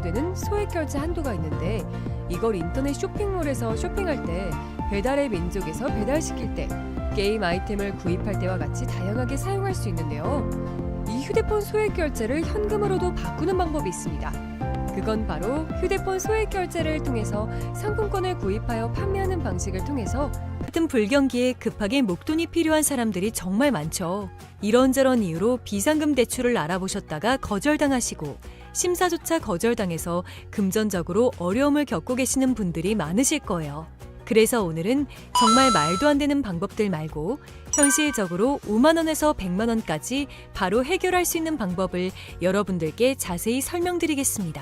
부여되는 소액 결제 한도가 있는데 이걸 인터넷 쇼핑몰에서 쇼핑할 때, 배달의 민족에서 배달시킬 때, 게임 아이템을 구입할 때와 같이 다양하게 사용할 수 있는데요. 이 휴대폰 소액 결제를 현금으로도 바꾸는 방법이 있습니다. 그건 바로 휴대폰 소액 결제를 통해서 상품권을 구입하여 판매하는 방식을 통해서 같은 불경기에 급하게 목돈이 필요한 사람들이 정말 많죠. 이런저런 이유로 비상금 대출을 알아보셨다가 거절당하시고 심사조차 거절당해서 금전적으로 어려움을 겪고 계시는 분들이 많으실 거예요. 그래서 오늘은 정말 말도 안 되는 방법들 말고 현실적으로 5만 원에서 100만 원까지 바로 해결할 수 있는 방법을 여러분들께 자세히 설명드리겠습니다.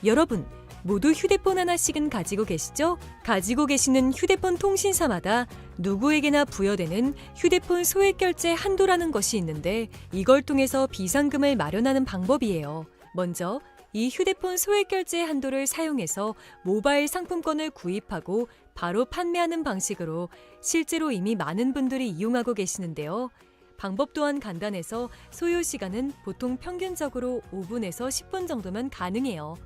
여러분, 모두 휴대폰 하나씩은 가지고 계시죠? 가지고 계시는 휴대폰 통신사마다 누구에게나 부여되는 휴대폰 소액 결제 한도라는 것이 있는데 이걸 통해서 비상금을 마련하는 방법이에요. 먼저 이 휴대폰 소액 결제 한도를 사용해서 모바일 상품권을 구입하고 바로 판매하는 방식으로 실제로 이미 많은 분들이 이용하고 계시는데요. 방법 또한 간단해서 소요 시간은 보통 평균적으로 5분에서 10분 정도면 가능해요.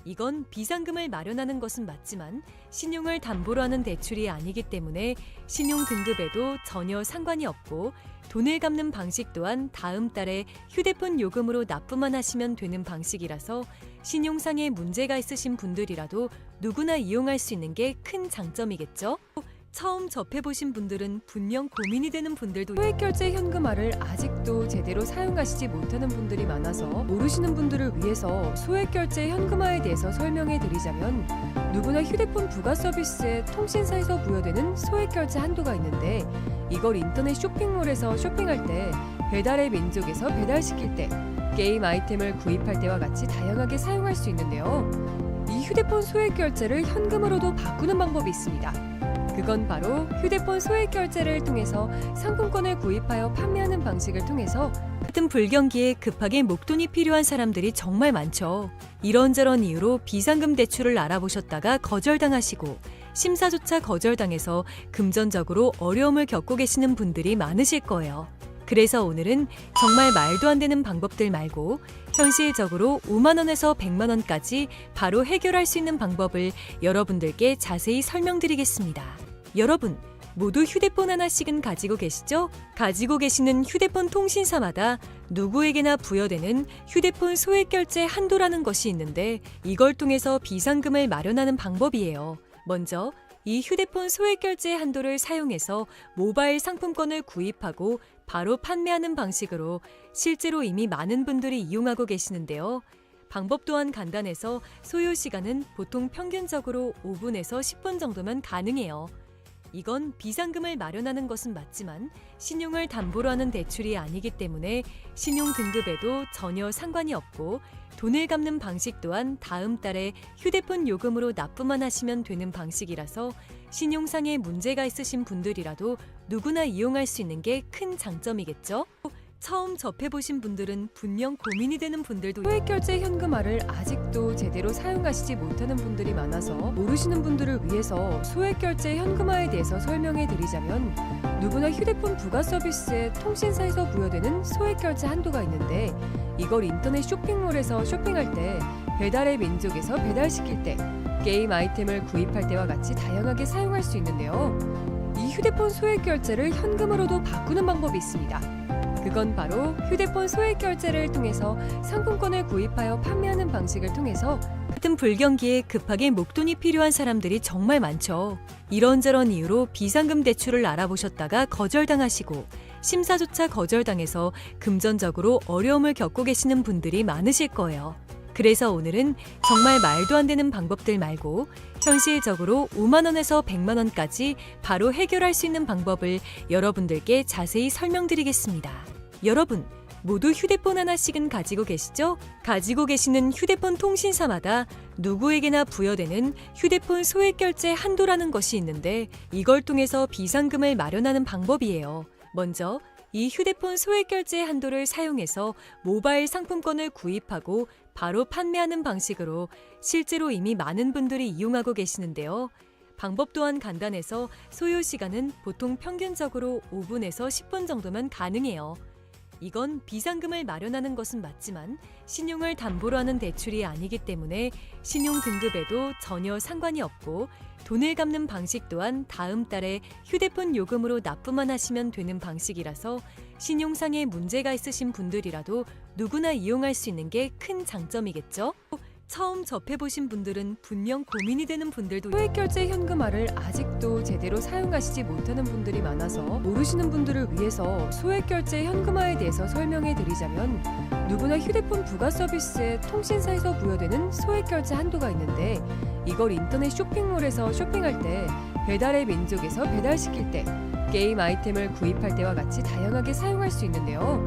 이건 비상금을 마련하는 것은 맞지만 신용을 담보로 하는 대출이 아니기 때문에 신용 등급에도 전혀 상관이 없고 돈을 갚는 방식 또한 다음 달에 휴대폰 요금으로 납부만 하시면 되는 방식이라서 신용상의 문제가 있으신 분들이라도 누구나 이용할 수 있는 게 큰 장점이겠죠? 처음 접해보신 분들은 분명 고민이 되는 분들도 소액결제 현금화를 아직도 제대로 사용하시지 못하는 분들이 많아서 모르시는 분들을 위해서 소액결제 현금화에 대해서 설명해 드리자면, 누구나 휴대폰 부가 서비스에 통신사에서 부여되는 소액결제 한도가 있는데 이걸 인터넷 쇼핑몰에서 쇼핑할 때, 배달의 민족에서 배달시킬 때, 게임 아이템을 구입할 때와 같이 다양하게 사용할 수 있는데요. 이 휴대폰 소액결제를 현금으로도 바꾸는 방법이 있습니다. 그건 바로 휴대폰 소액 결제를 통해서 상품권을 구입하여 판매하는 방식을 통해서 같은 불경기에 급하게 목돈이 필요한 사람들이 정말 많죠. 이런저런 이유로 비상금 대출을 알아보셨다가 거절당하시고 심사조차 거절당해서 금전적으로 어려움을 겪고 계시는 분들이 많으실 거예요. 그래서 오늘은 정말 말도 안 되는 방법들 말고 현실적으로 5만 원에서 100만 원까지 바로 해결할 수 있는 방법을 여러분들께 자세히 설명드리겠습니다. 여러분, 모두 휴대폰 하나씩은 가지고 계시죠? 가지고 계시는 휴대폰 통신사마다 누구에게나 부여되는 휴대폰 소액 결제 한도라는 것이 있는데 이걸 통해서 비상금을 마련하는 방법이에요. 먼저 이 휴대폰 소액 결제 한도를 사용해서 모바일 상품권을 구입하고 바로 판매하는 방식으로 실제로 이미 많은 분들이 이용하고 계시는데요. 방법 또한 간단해서 소요 시간은 보통 평균적으로 5분에서 10분 정도면 가능해요. 이건 비상금을 마련하는 것은 맞지만 신용을 담보로 하는 대출이 아니기 때문에 신용 등급에도 전혀 상관이 없고 돈을 갚는 방식 또한 다음 달에 휴대폰 요금으로 납부만 하시면 되는 방식이라서 신용상의 문제가 있으신 분들이라도 누구나 이용할 수 있는 게 큰 장점이겠죠? 처음 접해보신 분들은 분명 고민이 되는 분들도 소액결제 현금화를 아직도 제대로 사용하시지 못하는 분들이 많아서 모르시는 분들을 위해서 소액결제 현금화에 대해서 설명해 드리자면, 누구나 휴대폰 부가 서비스에 통신사에서 부여되는 소액결제 한도가 있는데 이걸 인터넷 쇼핑몰에서 쇼핑할 때, 배달의 민족에서 배달시킬 때, 게임 아이템을 구입할 때와 같이 다양하게 사용할 수 있는데요. 이 휴대폰 소액결제를 현금으로도 바꾸는 방법이 있습니다. 그건 바로 휴대폰 소액 결제를 통해서 상품권을 구입하여 판매하는 방식을 통해서 같은 불경기에 급하게 목돈이 필요한 사람들이 정말 많죠. 이런저런 이유로 비상금 대출을 알아보셨다가 거절당하시고 심사조차 거절당해서 금전적으로 어려움을 겪고 계시는 분들이 많으실 거예요. 그래서 오늘은 정말 말도 안 되는 방법들 말고 현실적으로 5만 원에서 100만 원까지 바로 해결할 수 있는 방법을 여러분들께 자세히 설명드리겠습니다. 여러분, 모두 휴대폰 하나씩은 가지고 계시죠? 가지고 계시는 휴대폰 통신사마다 누구에게나 부여되는 휴대폰 소액 결제 한도라는 것이 있는데 이걸 통해서 비상금을 마련하는 방법이에요. 먼저 이 휴대폰 소액 결제 한도를 사용해서 모바일 상품권을 구입하고 바로 판매하는 방식으로 실제로 이미 많은 분들이 이용하고 계시는데요. 방법 또한 간단해서 소요 시간은 보통 평균적으로 5분에서 10분 정도면 가능해요. 이건 비상금을 마련하는 것은 맞지만 신용을 담보로 하는 대출이 아니기 때문에 신용 등급에도 전혀 상관이 없고 돈을 갚는 방식 또한 다음 달에 휴대폰 요금으로 납부만 하시면 되는 방식이라서 신용상에 문제가 있으신 분들이라도 누구나 이용할 수 있는 게 큰 장점이겠죠? 처음 접해보신 분들은 분명 고민이 되는 분들도 소액결제 현금화를 아직도 제대로 사용하시지 못하는 분들이 많아서 모르시는 분들을 위해서 소액결제 현금화에 대해서 설명해 드리자면 누구나 휴대폰 부가 서비스에 통신사에서 부여되는 소액결제 한도가 있는데 이걸 인터넷 쇼핑몰에서 쇼핑할 때 배달의 민족에서 배달시킬 때 게임 아이템을 구입할 때와 같이 다양하게 사용할 수 있는데요.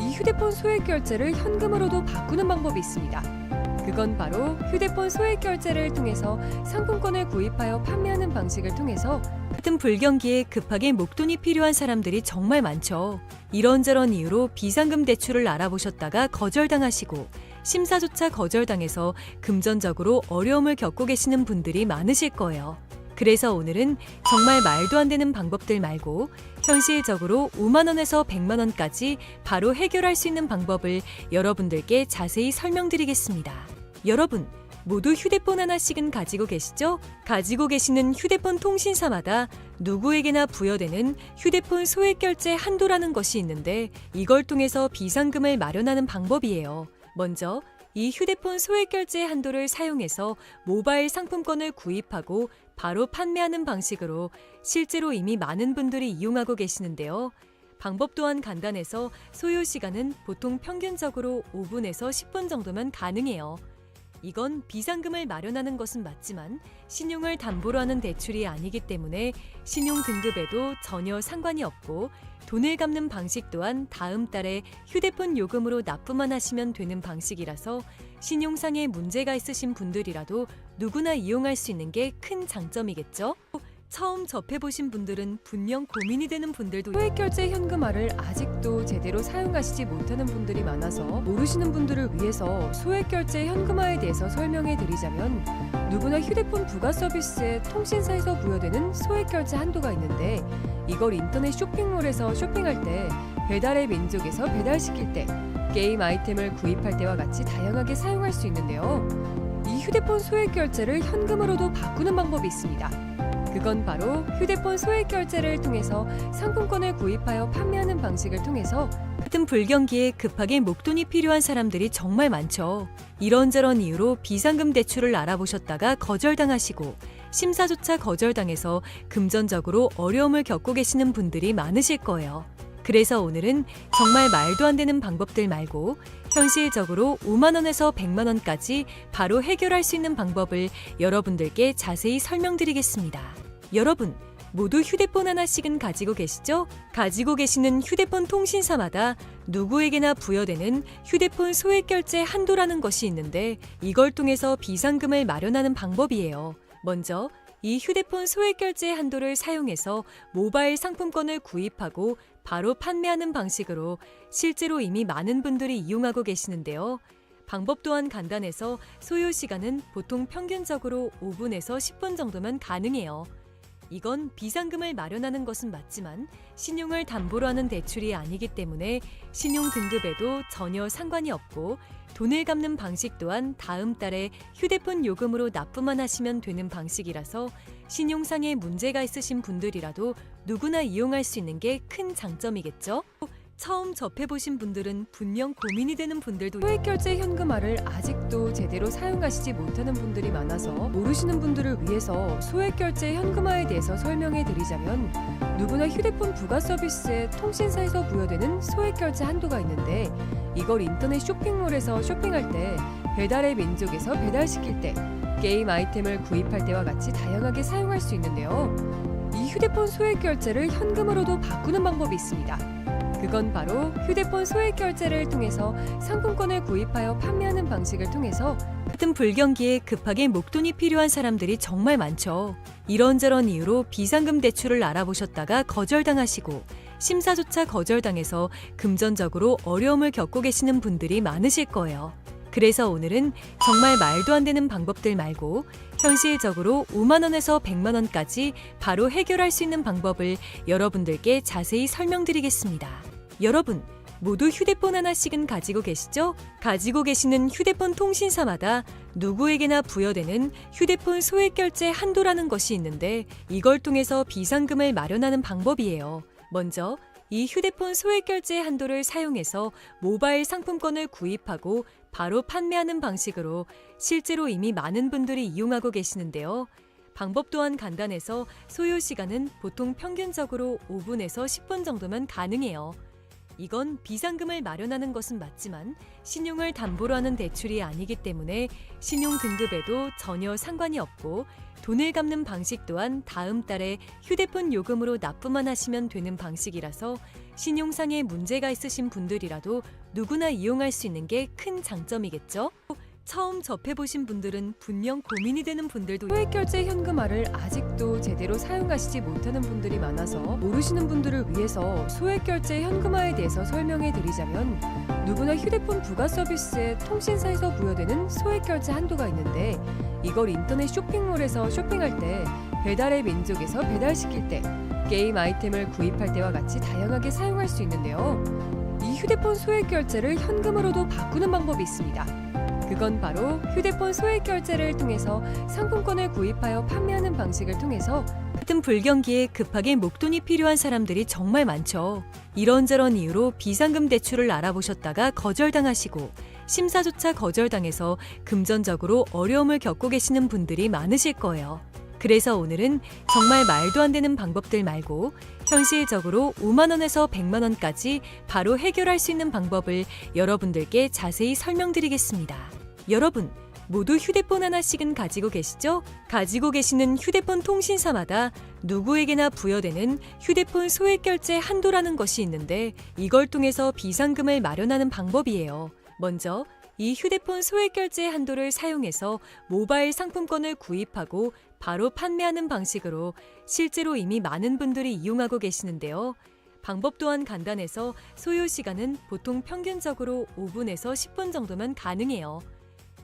이 휴대폰 소액결제를 현금으로도 바꾸는 방법이 있습니다. 그건 바로 휴대폰 소액결제를 통해서 상품권을 구입하여 판매하는 방식을 통해서 같은 불경기에 급하게 목돈이 필요한 사람들이 정말 많죠. 이런저런 이유로 비상금 대출을 알아보셨다가 거절당하시고 심사조차 거절당해서 금전적으로 어려움을 겪고 계시는 분들이 많으실 거예요. 그래서 오늘은 정말 말도 안 되는 방법들 말고 현실적으로 5만 원에서 100만 원까지 바로 해결할 수 있는 방법을 여러분들께 자세히 설명드리겠습니다. 여러분, 모두 휴대폰 하나씩은 가지고 계시죠? 가지고 계시는 휴대폰 통신사마다 누구에게나 부여되는 휴대폰 소액결제 한도라는 것이 있는데 이걸 통해서 비상금을 마련하는 방법이에요. 먼저 이 휴대폰 소액결제 한도를 사용해서 모바일 상품권을 구입하고 바로 판매하는 방식으로 실제로 이미 많은 분들이 이용하고 계시는데요. 방법 또한 간단해서 소요 시간은 보통 평균적으로 5분에서 10분 정도면 가능해요. 이건 비상금을 마련하는 것은 맞지만 신용을 담보로 하는 대출이 아니기 때문에 신용 등급에도 전혀 상관이 없고 돈을 갚는 방식 또한 다음 달에 휴대폰 요금으로 납부만 하시면 되는 방식이라서 신용상에 문제가 있으신 분들이라도 누구나 이용할 수 있는 게 큰 장점이겠죠? 처음 접해보신 분들은 분명 고민이 되는 분들도 소액결제 현금화를 아직도 제대로 사용하시지 못하는 분들이 많아서 모르시는 분들을 위해서 소액결제 현금화에 대해서 설명해 드리자면 누구나 휴대폰 부가 서비스에 통신사에서 부여되는 소액결제 한도가 있는데 이걸 인터넷 쇼핑몰에서 쇼핑할 때 배달의 민족에서 배달시킬 때 게임 아이템을 구입할 때와 같이 다양하게 사용할 수 있는데요. 이 휴대폰 소액결제를 현금으로도 바꾸는 방법이 있습니다. 그건 바로 휴대폰 소액결제를 통해서 상품권을 구입하여 판매하는 방식을 통해서 같은 불경기에 급하게 목돈이 필요한 사람들이 정말 많죠. 이런저런 이유로 비상금 대출을 알아보셨다가 거절당하시고 심사조차 거절당해서 금전적으로 어려움을 겪고 계시는 분들이 많으실 거예요. 그래서 오늘은 정말 말도 안 되는 방법들 말고 현실적으로 5만 원에서 100만 원까지 바로 해결할 수 있는 방법을 여러분들께 자세히 설명드리겠습니다. 여러분, 모두 휴대폰 하나씩은 가지고 계시죠? 가지고 계시는 휴대폰 통신사마다 누구에게나 부여되는 휴대폰 소액결제 한도라는 것이 있는데 이걸 통해서 비상금을 마련하는 방법이에요. 먼저 이 휴대폰 소액결제 한도를 사용해서 모바일 상품권을 구입하고 바로 판매하는 방식으로 실제로 이미 많은 분들이 이용하고 계시는데요. 방법 또한 간단해서 소요 시간은 보통 평균적으로 5분에서 10분 정도면 가능해요. 이건 비상금을 마련하는 것은 맞지만 신용을 담보로 하는 대출이 아니기 때문에 신용 등급에도 전혀 상관이 없고 돈을 갚는 방식 또한 다음 달에 휴대폰 요금으로 납부만 하시면 되는 방식이라서 신용상에 문제가 있으신 분들이라도 누구나 이용할 수 있는 게 큰 장점이겠죠? 처음 접해보신 분들은 분명 고민이 되는 분들도 소액결제 현금화를 아직도 제대로 사용하시지 못하는 분들이 많아서 모르시는 분들을 위해서 소액결제 현금화에 대해서 설명해 드리자면 누구나 휴대폰 부가 서비스에 통신사에서 부여되는 소액결제 한도가 있는데 이걸 인터넷 쇼핑몰에서 쇼핑할 때 배달의 민족에서 배달시킬 때 게임 아이템을 구입할 때와 같이 다양하게 사용할 수 있는데요. 이 휴대폰 소액결제를 현금으로도 바꾸는 방법이 있습니다. 그건 바로 휴대폰 소액결제를 통해서 상품권을 구입하여 판매하는 방식을 통해서 같은 불경기에 급하게 목돈이 필요한 사람들이 정말 많죠. 이런저런 이유로 비상금 대출을 알아보셨다가 거절당하시고 심사조차 거절당해서 금전적으로 어려움을 겪고 계시는 분들이 많으실 거예요. 그래서 오늘은 정말 말도 안 되는 방법들 말고 현실적으로 5만 원에서 100만 원까지 바로 해결할 수 있는 방법을 여러분들께 자세히 설명드리겠습니다. 여러분, 모두 휴대폰 하나씩은 가지고 계시죠? 가지고 계시는 휴대폰 통신사마다 누구에게나 부여되는 휴대폰 소액 결제 한도라는 것이 있는데 이걸 통해서 비상금을 마련하는 방법이에요. 먼저 이 휴대폰 소액 결제 한도를 사용해서 모바일 상품권을 구입하고 바로 판매하는 방식으로 실제로 이미 많은 분들이 이용하고 계시는데요. 방법 또한 간단해서 소요 시간은 보통 평균적으로 5분에서 10분 정도면 가능해요. 이건 비상금을 마련하는 것은 맞지만 신용을 담보로 하는 대출이 아니기 때문에 신용 등급에도 전혀 상관이 없고 돈을 갚는 방식 또한 다음 달에 휴대폰 요금으로 납부만 하시면 되는 방식이라서 신용상의 문제가 있으신 분들이라도 누구나 이용할 수 있는 게 큰 장점이겠죠? 처음 접해보신 분들은 분명 고민이 되는 분들도 소액결제 현금화를 아직도 제대로 사용하시지 못하는 분들이 많아서 모르시는 분들을 위해서 소액결제 현금화에 대해서 설명해 드리자면 누구나 휴대폰 부가 서비스에 통신사에서 부여되는 소액결제 한도가 있는데 이걸 인터넷 쇼핑몰에서 쇼핑할 때 배달의 민족에서 배달시킬 때 게임 아이템을 구입할 때와 같이 다양하게 사용할 수 있는데요. 이 휴대폰 소액결제를 현금으로도 바꾸는 방법이 있습니다. 그건 바로 휴대폰 소액 결제를 통해서 상품권을 구입하여 판매하는 방식을 통해서 같은 불경기에 급하게 목돈이 필요한 사람들이 정말 많죠. 이런저런 이유로 비상금 대출을 알아보셨다가 거절당하시고 심사조차 거절당해서 금전적으로 어려움을 겪고 계시는 분들이 많으실 거예요. 그래서 오늘은 정말 말도 안 되는 방법들 말고 현실적으로 5만 원에서 100만 원까지 바로 해결할 수 있는 방법을 여러분들께 자세히 설명드리겠습니다. 여러분, 모두 휴대폰 하나씩은 가지고 계시죠? 가지고 계시는 휴대폰 통신사마다 누구에게나 부여되는 휴대폰 소액 결제 한도라는 것이 있는데 이걸 통해서 비상금을 마련하는 방법이에요. 먼저 이 휴대폰 소액 결제 한도를 사용해서 모바일 상품권을 구입하고 바로 판매하는 방식으로 실제로 이미 많은 분들이 이용하고 계시는데요. 방법 또한 간단해서 소요 시간은 보통 평균적으로 5분에서 10분 정도면 가능해요.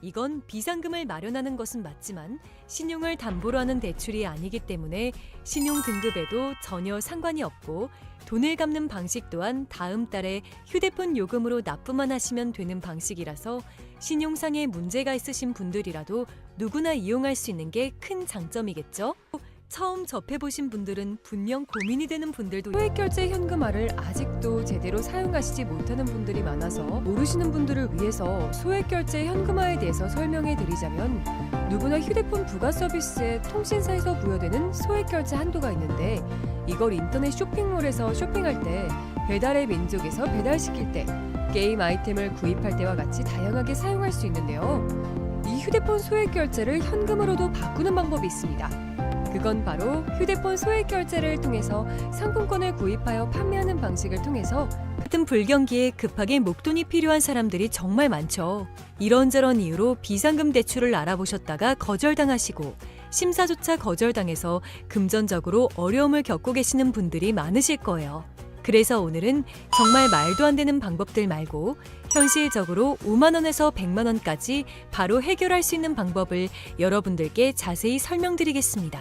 이건 비상금을 마련하는 것은 맞지만 신용을 담보로 하는 대출이 아니기 때문에 신용 등급에도 전혀 상관이 없고 돈을 갚는 방식 또한 다음 달에 휴대폰 요금으로 납부만 하시면 되는 방식이라서 신용상의 문제가 있으신 분들이라도 누구나 이용할 수 있는 게 큰 장점이겠죠? 처음 접해보신 분들은 분명 고민이 되는 분들도 소액결제 현금화를 아직도 제대로 사용하시지 못하는 분들이 많아서 모르시는 분들을 위해서 소액결제 현금화에 대해서 설명해 드리자면 누구나 휴대폰 부가 서비스에 통신사에서 부여되는 소액결제 한도가 있는데 이걸 인터넷 쇼핑몰에서 쇼핑할 때 배달의 민족에서 배달시킬 때 게임 아이템을 구입할 때와 같이 다양하게 사용할 수 있는데요. 이 휴대폰 소액결제를 현금으로도 바꾸는 방법이 있습니다. 그건 바로 휴대폰 소액 결제를 통해서 상품권을 구입하여 판매하는 방식을 통해서 같은 불경기에 급하게 목돈이 필요한 사람들이 정말 많죠. 이런저런 이유로 비상금 대출을 알아보셨다가 거절당하시고 심사조차 거절당해서 금전적으로 어려움을 겪고 계시는 분들이 많으실 거예요. 그래서 오늘은 정말 말도 안 되는 방법들 말고 현실적으로 5만 원에서 100만 원까지 바로 해결할 수 있는 방법을 여러분들께 자세히 설명드리겠습니다.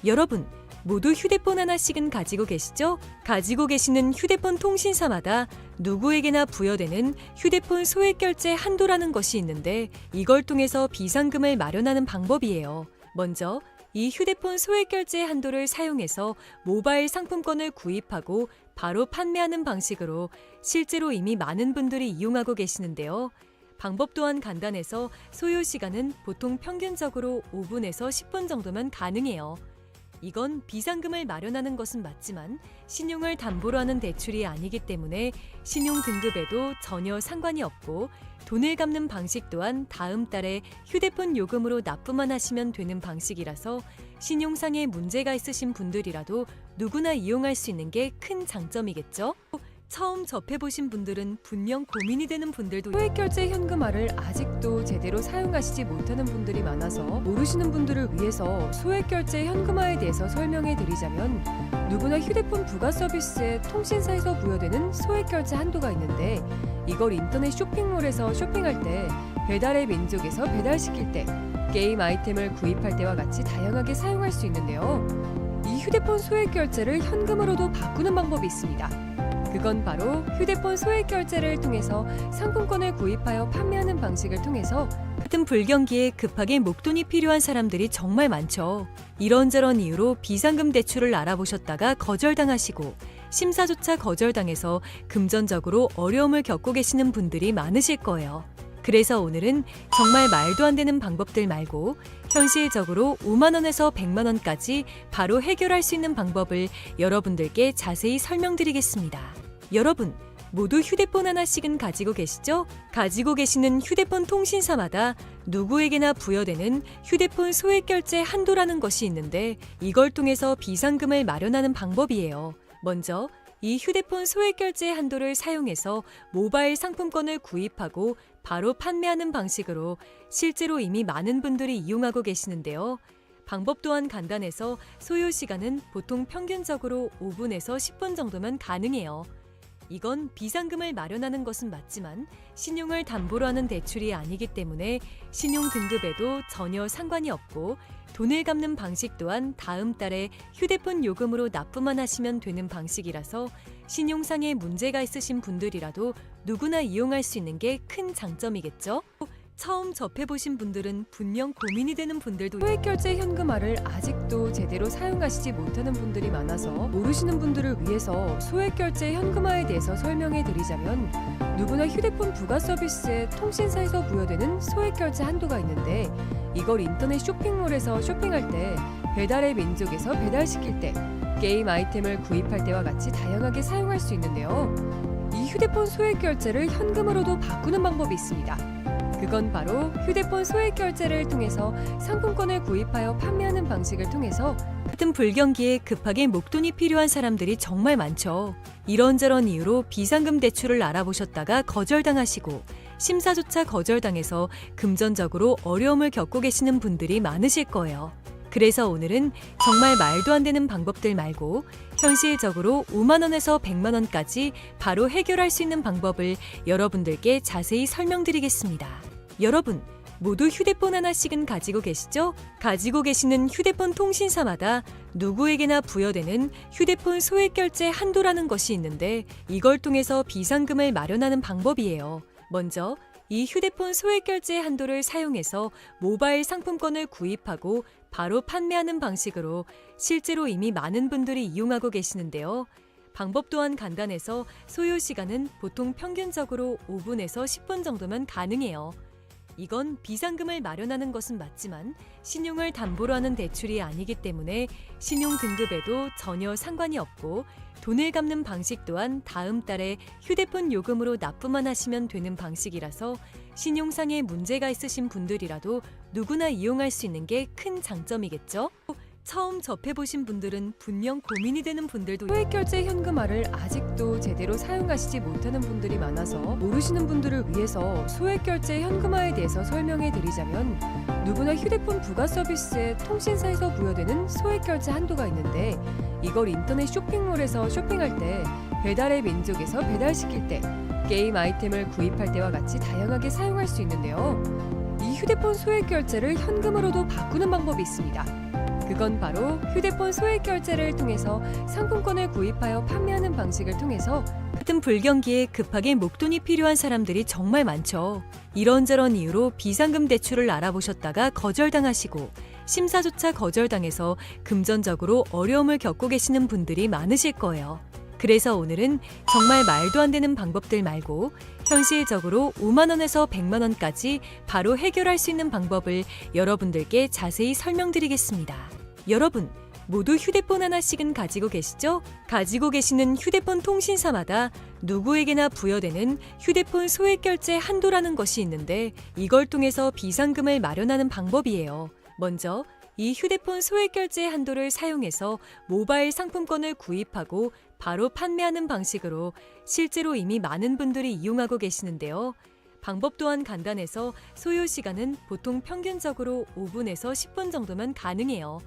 여러분, 모두 휴대폰 하나씩은 가지고 계시죠? 가지고 계시는 휴대폰 통신사마다 누구에게나 부여되는 휴대폰 소액 결제 한도라는 것이 있는데 이걸 통해서 비상금을 마련하는 방법이에요. 먼저 이 휴대폰 소액 결제 한도를 사용해서 모바일 상품권을 구입하고 바로 판매하는 방식으로 실제로 이미 많은 분들이 이용하고 계시는데요. 방법 또한 간단해서 소요 시간은 보통 평균적으로 5분에서 10분 정도면 가능해요. 이건 비상금을 마련하는 것은 맞지만 신용을 담보로 하는 대출이 아니기 때문에 신용 등급에도 전혀 상관이 없고 돈을 갚는 방식 또한 다음 달에 휴대폰 요금으로 납부만 하시면 되는 방식이라서 신용상의 문제가 있으신 분들이라도 누구나 이용할 수 있는 게 큰 장점이겠죠? 처음 접해보신 분들은 분명 고민이 되는 분들도 소액결제 현금화를 아직도 제대로 사용하시지 못하는 분들이 많아서 모르시는 분들을 위해서 소액결제 현금화에 대해서 설명해 드리자면 누구나 휴대폰 부가 서비스에 통신사에서 부여되는 소액결제 한도가 있는데 이걸 인터넷 쇼핑몰에서 쇼핑할 때 배달의 민족에서 배달시킬 때 게임 아이템을 구입할 때와 같이 다양하게 사용할 수 있는데요. 이 휴대폰 소액결제를 현금으로도 바꾸는 방법이 있습니다. 그건 바로 휴대폰 소액 결제를 통해서 상품권을 구입하여 판매하는 방식을 통해서 같은 불경기에 급하게 목돈이 필요한 사람들이 정말 많죠. 이런저런 이유로 비상금 대출을 알아보셨다가 거절당하시고 심사조차 거절당해서 금전적으로 어려움을 겪고 계시는 분들이 많으실 거예요. 그래서 오늘은 정말 말도 안 되는 방법들 말고 현실적으로 5만 원에서 100만 원까지 바로 해결할 수 있는 방법을 여러분들께 자세히 설명드리겠습니다. 여러분, 모두 휴대폰 하나씩은 가지고 계시죠? 가지고 계시는 휴대폰 통신사마다 누구에게나 부여되는 휴대폰 소액 결제 한도라는 것이 있는데 이걸 통해서 비상금을 마련하는 방법이에요. 먼저 이 휴대폰 소액 결제 한도를 사용해서 모바일 상품권을 구입하고 바로 판매하는 방식으로 실제로 이미 많은 분들이 이용하고 계시는데요. 방법 또한 간단해서 소요 시간은 보통 평균적으로 5분에서 10분 정도면 가능해요. 이건 비상금을 마련하는 것은 맞지만 신용을 담보로 하는 대출이 아니기 때문에 신용 등급에도 전혀 상관이 없고 돈을 갚는 방식 또한 다음 달에 휴대폰 요금으로 납부만 하시면 되는 방식이라서 신용상에 문제가 있으신 분들이라도 누구나 이용할 수 있는 게 큰 장점이겠죠? 처음 접해보신 분들은 분명 고민이 되는 분들도 소액결제 현금화를 아직도 제대로 사용하시지 못하는 분들이 많아서 모르시는 분들을 위해서 소액결제 현금화에 대해서 설명해 드리자면 누구나 휴대폰 부가 서비스에 통신사에서 부여되는 소액결제 한도가 있는데 이걸 인터넷 쇼핑몰에서 쇼핑할 때 배달의 민족에서 배달시킬 때 게임 아이템을 구입할 때와 같이 다양하게 사용할 수 있는데요. 이 휴대폰 소액결제를 현금으로도 바꾸는 방법이 있습니다. 그건 바로 휴대폰 소액 결제를 통해서 상품권을 구입하여 판매하는 방식을 통해서 같은 불경기에 급하게 목돈이 필요한 사람들이 정말 많죠. 이런저런 이유로 비상금 대출을 알아보셨다가 거절당하시고 심사조차 거절당해서 금전적으로 어려움을 겪고 계시는 분들이 많으실 거예요. 그래서 오늘은 정말 말도 안 되는 방법들 말고 현실적으로 5만 원에서 100만 원까지 바로 해결할 수 있는 방법을 여러분들께 자세히 설명드리겠습니다. 여러분, 모두 휴대폰 하나씩은 가지고 계시죠? 가지고 계시는 휴대폰 통신사마다 누구에게나 부여되는 휴대폰 소액 결제 한도라는 것이 있는데 이걸 통해서 비상금을 마련하는 방법이에요. 먼저 이 휴대폰 소액 결제 한도를 사용해서 모바일 상품권을 구입하고 바로 판매하는 방식으로 실제로 이미 많은 분들이 이용하고 계시는데요. 방법 또한 간단해서 소요 시간은 보통 평균적으로 5분에서 10분 정도면 가능해요. 이건 비상금을 마련하는 것은 맞지만 신용을 담보로 하는 대출이 아니기 때문에 신용 등급에도 전혀 상관이 없고 돈을 갚는 방식 또한 다음 달에 휴대폰 요금으로 납부만 하시면 되는 방식이라서 신용상에 문제가 있으신 분들이라도 누구나 이용할 수 있는 게 큰 장점이겠죠? 처음 접해보신 분들은 분명 고민이 되는 분들도 소액결제 현금화를 아직도 제대로 사용하시지 못하는 분들이 많아서 모르시는 분들을 위해서 소액결제 현금화에 대해서 설명해 드리자면 누구나 휴대폰 부가 서비스에 통신사에서 부여되는 소액결제 한도가 있는데 이걸 인터넷 쇼핑몰에서 쇼핑할 때 배달의 민족에서 배달시킬 때 게임 아이템을 구입할 때와 같이 다양하게 사용할 수 있는데요. 이 휴대폰 소액결제를 현금으로도 바꾸는 방법이 있습니다. 그건 바로 휴대폰 소액 결제를 통해서 상품권을 구입하여 판매하는 방식을 통해서 같은 불경기에 급하게 목돈이 필요한 사람들이 정말 많죠. 이런저런 이유로 비상금 대출을 알아보셨다가 거절당하시고 심사조차 거절당해서 금전적으로 어려움을 겪고 계시는 분들이 많으실 거예요. 그래서 오늘은 정말 말도 안 되는 방법들 말고 현실적으로 5만 원에서 100만 원까지 바로 해결할 수 있는 방법을 여러분들께 자세히 설명드리겠습니다. 여러분, 모두 휴대폰 하나씩은 가지고 계시죠? 가지고 계시는 휴대폰 통신사마다 누구에게나 부여되는 휴대폰 소액 결제 한도라는 것이 있는데 이걸 통해서 비상금을 마련하는 방법이에요. 먼저 이 휴대폰 소액 결제 한도를 사용해서 모바일 상품권을 구입하고 바로 판매하는 방식으로 실제로 이미 많은 분들이 이용하고 계시는데요. 방법 또한 간단해서 소요 시간은 보통 평균적으로 5분에서 10분 정도면 가능해요.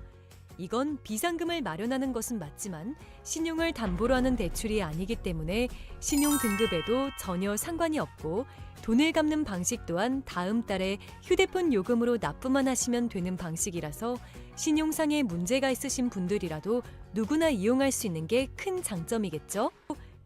이건 비상금을 마련하는 것은 맞지만 신용을 담보로 하는 대출이 아니기 때문에 신용 등급에도 전혀 상관이 없고 돈을 갚는 방식 또한 다음 달에 휴대폰 요금으로 납부만 하시면 되는 방식이라서 신용상에 문제가 있으신 분들이라도 누구나 이용할 수 있는 게 큰 장점이겠죠?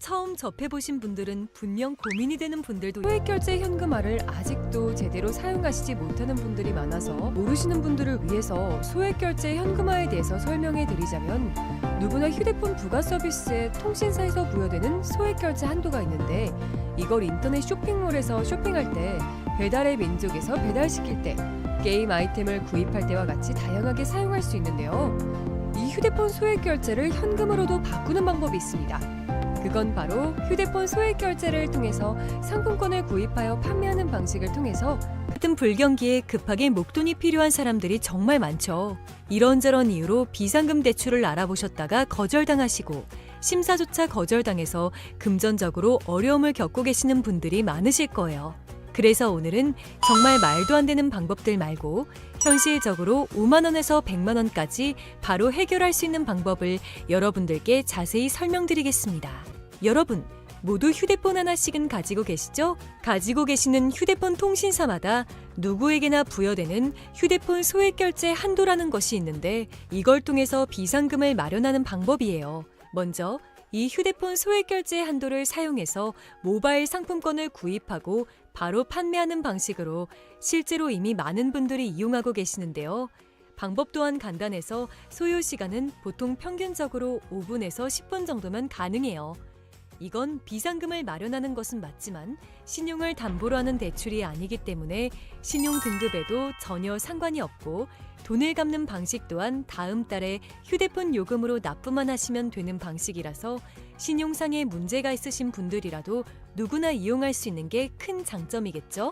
처음 접해보신 분들은 분명 고민이 되는 분들도 소액결제 현금화를 아직도 제대로 사용하시지 못하는 분들이 많아서 모르시는 분들을 위해서 소액결제 현금화에 대해서 설명해 드리자면, 누구나 휴대폰 부가 서비스에 통신사에서 부여되는 소액결제 한도가 있는데, 이걸 인터넷 쇼핑몰에서 쇼핑할 때, 배달의 민족에서 배달시킬 때, 게임 아이템을 구입할 때와 같이 다양하게 사용할 수 있는데요. 이 휴대폰 소액결제를 현금으로도 바꾸는 방법이 있습니다. 그건 바로 휴대폰 소액결제를 통해서 상품권을 구입하여 판매하는 방식을 통해서 같은 불경기에 급하게 목돈이 필요한 사람들이 정말 많죠. 이런저런 이유로 비상금 대출을 알아보셨다가 거절당하시고 심사조차 거절당해서 금전적으로 어려움을 겪고 계시는 분들이 많으실 거예요. 그래서 오늘은 정말 말도 안 되는 방법들 말고 현실적으로 5만 원에서 100만 원까지 바로 해결할 수 있는 방법을 여러분들께 자세히 설명드리겠습니다. 여러분, 모두 휴대폰 하나씩은 가지고 계시죠? 가지고 계시는 휴대폰 통신사마다 누구에게나 부여되는 휴대폰 소액결제 한도라는 것이 있는데, 이걸 통해서 비상금을 마련하는 방법이에요. 먼저 이 휴대폰 소액결제 한도를 사용해서 모바일 상품권을 구입하고 바로 판매하는 방식으로 실제로 이미 많은 분들이 이용하고 계시는데요. 방법 또한 간단해서 소요 시간은 보통 평균적으로 5분에서 10분 정도면 가능해요. 이건 비상금을 마련하는 것은 맞지만 신용을 담보로 하는 대출이 아니기 때문에 신용 등급에도 전혀 상관이 없고, 돈을 갚는 방식 또한 다음 달에 휴대폰 요금으로 납부만 하시면 되는 방식이라서 신용상의 문제가 있으신 분들이라도 누구나 이용할 수 있는 게 큰 장점이겠죠?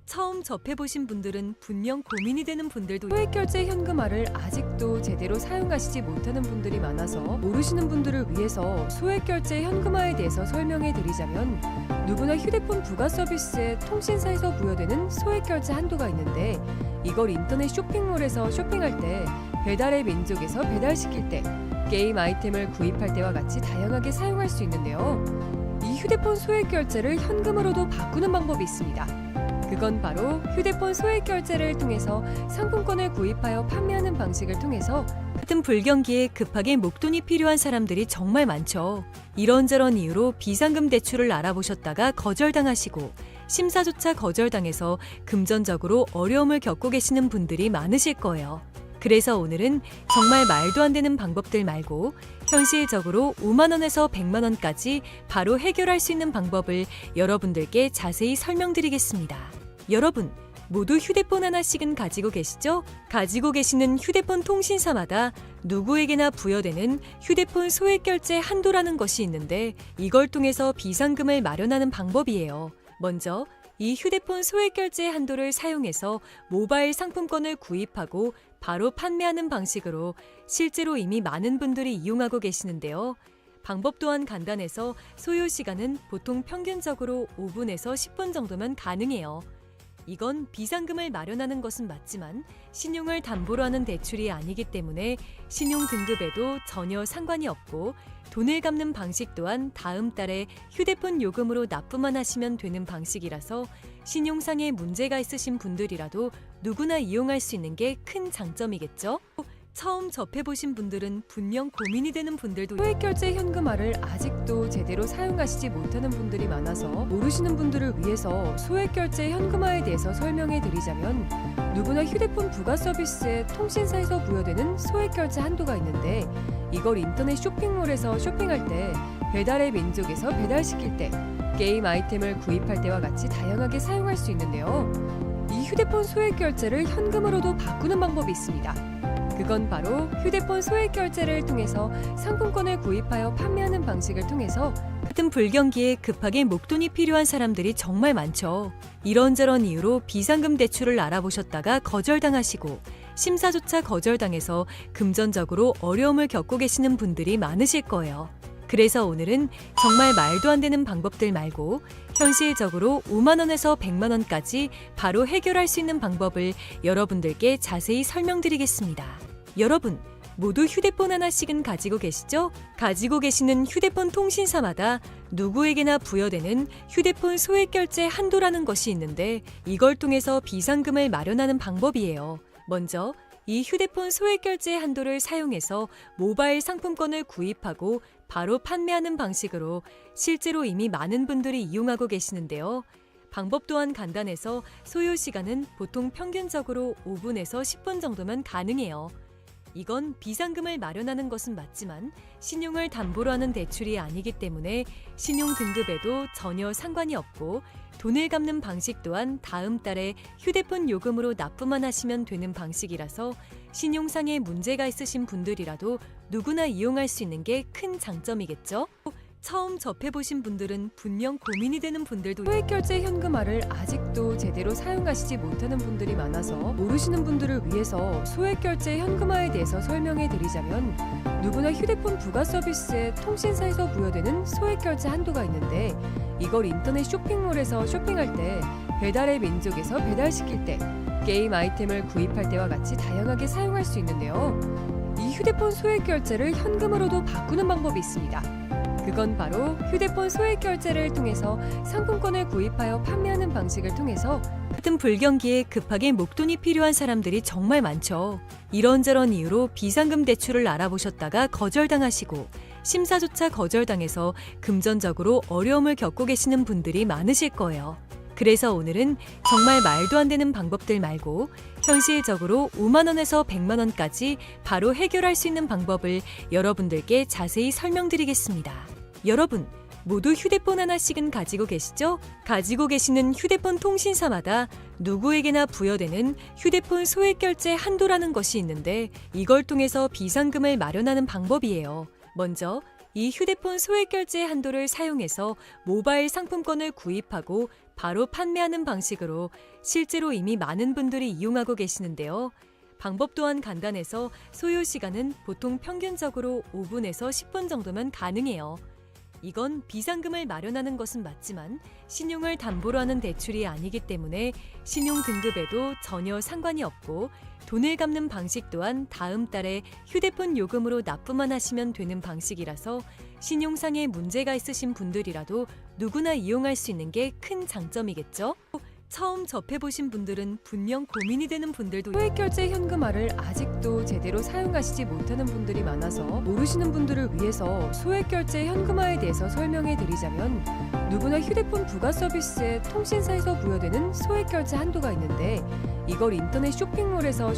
처음 접해보신 분들은 분명 고민이 되는 분들도 소액결제 현금화를 아직도 제대로 사용하시지 못하는 분들이 많아서 모르시는 분들을 위해서 소액결제 현금화에 대해서 설명해 드리자면, 누구나 휴대폰 부가 서비스에 통신사에서 부여되는 소액결제 한도가 있는데, 이걸 인터넷 쇼핑몰에서 쇼핑할 때, 배달의 민족에서 배달시킬 때, 게임 아이템을 구입할 때와 같이 다양하게 사용할 수 있는데요. 이 휴대폰 소액결제를 현금으로도 바꾸는 방법이 있습니다. 그건 바로 휴대폰 소액결제를 통해서 상품권을 구입하여 판매하는 방식을 통해서 같은 불경기에 급하게 목돈이 필요한 사람들이 정말 많죠. 이런저런 이유로 비상금 대출을 알아보셨다가 거절당하시고 심사조차 거절당해서 금전적으로 어려움을 겪고 계시는 분들이 많으실 거예요. 그래서 오늘은 정말 말도 안 되는 방법들 말고 현실적으로 5만 원에서 100만 원까지 바로 해결할 수 있는 방법을 여러분들께 자세히 설명드리겠습니다. 여러분, 모두 휴대폰 하나씩은 가지고 계시죠? 가지고 계시는 휴대폰 통신사마다 누구에게나 부여되는 휴대폰 소액결제 한도라는 것이 있는데, 이걸 통해서 비상금을 마련하는 방법이에요. 먼저 이 휴대폰 소액결제 한도를 사용해서 모바일 상품권을 구입하고 바로 판매하는 방식으로 실제로 이미 많은 분들이 이용하고 계시는데요. 방법 또한 간단해서 소요 시간은 보통 평균적으로 5분에서 10분 정도면 가능해요. 이건 비상금을 마련하는 것은 맞지만 신용을 담보로 하는 대출이 아니기 때문에 신용 등급에도 전혀 상관이 없고, 돈을 갚는 방식 또한 다음 달에 휴대폰 요금으로 납부만 하시면 되는 방식이라서 신용상의 문제가 있으신 분들이라도 누구나 이용할 수 있는 게 큰 장점이겠죠? 처음 접해보신 분들은 분명 고민이 되는 분들도 소액결제 현금화를 아직도 제대로 사용하시지 못하는 분들이 많아서 모르시는 분들을 위해서 소액결제 현금화에 대해서 설명해 드리자면, 누구나 휴대폰 부가 서비스에 통신사에서 부여되는 소액결제 한도가 있는데, 이걸 인터넷 쇼핑몰에서 쇼핑할 때, 배달의 민족에서 배달시킬 때, 게임 아이템을 구입할 때와 같이 다양하게 사용할 수 있는데요. 이 휴대폰 소액결제를 현금으로도 바꾸는 방법이 있습니다. 그건 바로 휴대폰 소액결제를 통해서 상품권을 구입하여 판매하는 방식을 통해서 같은 불경기에 급하게 목돈이 필요한 사람들이 정말 많죠. 이런저런 이유로 비상금 대출을 알아보셨다가 거절당하시고 심사조차 거절당해서 금전적으로 어려움을 겪고 계시는 분들이 많으실 거예요. 그래서 오늘은 정말 말도 안 되는 방법들 말고 현실적으로 5만 원에서 100만 원까지 바로 해결할 수 있는 방법을 여러분들께 자세히 설명드리겠습니다. 여러분, 모두 휴대폰 하나씩은 가지고 계시죠? 가지고 계시는 휴대폰 통신사마다 누구에게나 부여되는 휴대폰 소액결제 한도라는 것이 있는데, 이걸 통해서 비상금을 마련하는 방법이에요. 먼저 이 휴대폰 소액결제 한도를 사용해서 모바일 상품권을 구입하고 바로 판매하는 방식으로 실제로 이미 많은 분들이 이용하고 계시는데요. 방법 또한 간단해서 소요 시간은 보통 평균적으로 5분에서 10분 정도면 가능해요. 이건 비상금을 마련하는 것은 맞지만 신용을 담보로 하는 대출이 아니기 때문에 신용 등급에도 전혀 상관이 없고 돈을 갚는 방식 또한 다음 달에 휴대폰 요금으로 납부만 하시면 되는 방식이라서 신용상에 문제가 있으신 분들이라도 누구나 이용할 수 있는 게 큰 장점이겠죠? 처음 접해보신 분들은 분명 고민이 되는 분들도 소액결제 현금화를 아직도 제대로 사용하시지 못하는 분들이 많아서 모르시는 분들을 위해서 소액결제 현금화에 대해서 설명해 드리자면 누구나 휴대폰 부가 서비스에 통신사에서 부여되는 소액결제 한도가 있는데 이걸 인터넷 쇼핑몰에서 쇼핑할 때 배달의 민족에서 배달시킬 때 게임 아이템을 구입할 때와 같이 다양하게 사용할 수 있는데요. 이 휴대폰 소액결제를 현금으로도 바꾸는 방법이 있습니다. 그건 바로 휴대폰 소액결제를 통해서 상품권을 구입하여 판매하는 방식을 통해서 같은 불경기에 급하게 목돈이 필요한 사람들이 정말 많죠. 이런저런 이유로 비상금 대출을 알아보셨다가 거절당하시고 심사조차 거절당해서 금전적으로 어려움을 겪고 계시는 분들이 많으실 거예요. 그래서 오늘은 정말 말도 안 되는 방법들 말고 현실적으로 5만 원에서 100만 원까지 바로 해결할 수 있는 방법을 여러분들께 자세히 설명드리겠습니다. 여러분, 모두 휴대폰 하나씩은 가지고 계시죠? 가지고 계시는 휴대폰 통신사마다 누구에게나 부여되는 휴대폰 소액결제 한도라는 것이 있는데 이걸 통해서 비상금을 마련하는 방법이에요. 먼저 이 휴대폰 소액결제 한도를 사용해서 모바일 상품권을 구입하고 바로 판매하는 방식으로 실제로 이미 많은 분들이 이용하고 계시는데요. 방법 또한 간단해서 소요 시간은 보통 평균적으로 5분에서 10분 정도면 가능해요. 이건 비상금을 마련하는 것은 맞지만 신용을 담보로 하는 대출이 아니기 때문에 신용 등급에도 전혀 상관이 없고 돈을 갚는 방식 또한 다음 달에 휴대폰 요금으로 납부만 하시면 되는 방식이라서 신용상에 문제가 있으신 분들이라도 누구나 이용할 수 있는 게 큰 장점이겠죠? 처음 접해보신 분들은 분명 고민이 되는 분들도 소액결제 현금화를 아직도 제대로 사용하시지 못하는 분들이 많아서 모르시는 분들을 위해서 소액결제 현금화에 대해서 설명해 드리자면 누구나 휴대폰 부가 서비스에 통신사에서 부여되는 소액결제 한도가 있는데 이걸 인터넷 쇼핑몰에서